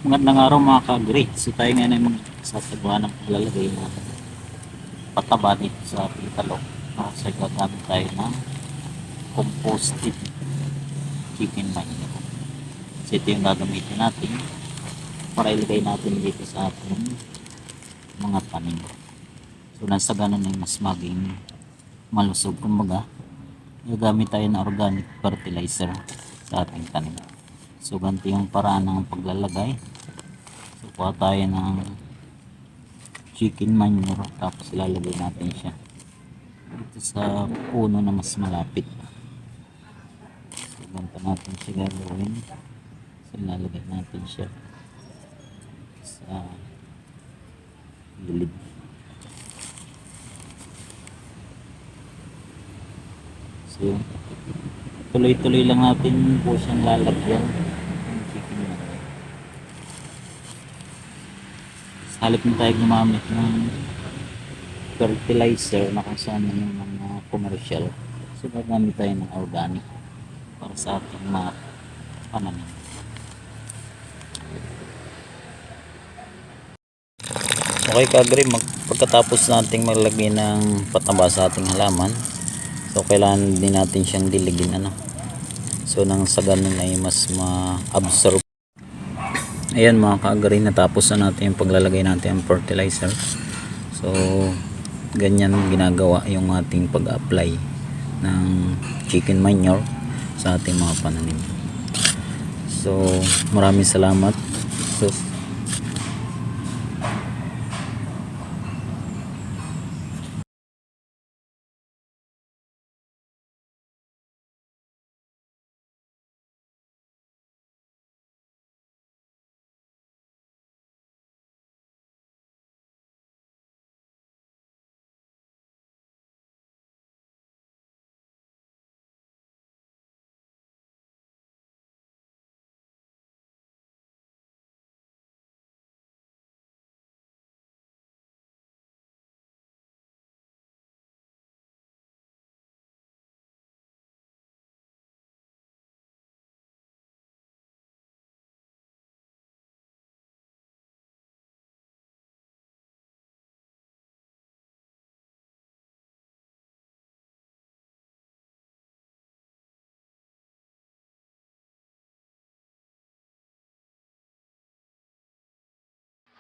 Magandang araw mga ka-agri. So tayo ngayon ay magsasagawa ng paglalagay ng pataba dito sa ating talong. So gagamit tayo ng composted chicken manure. So ito yung gagamitin natin para ilagay natin dito sa ating mga tanim. So nasa ganun ay mas maging malusog. Kumbaga, gagamit tayo ng organic fertilizer sa ating tanim. So ganito yung paraan ng paglalagay. So kuha tayo ng chicken manure tapos ilalagay natin siya dito sa puno na mas malapit. So ganito natin siya gagawin. So ilalagay natin siya sa gilid. So tuloy-tuloy lang natin po siyang lalagyan ng chicken manure. Halip na tayo gumamit ng fertilizer na kung saan yung mga commercial. So gagamit tayo ng organic para sa ating mga pananim. Okay ka-agri, pagkatapos nating maglagay ng pataba sa ating halaman, so kailangan din natin siyang diligin so nang sa ganun ay mas ma-absorb. Ayan mga ka-agri, natapos na natin yung paglalagay natin ng fertilizer. So ganyan ginagawa yung ating pag-apply ng chicken manure sa ating mga pananim. So maraming salamat. So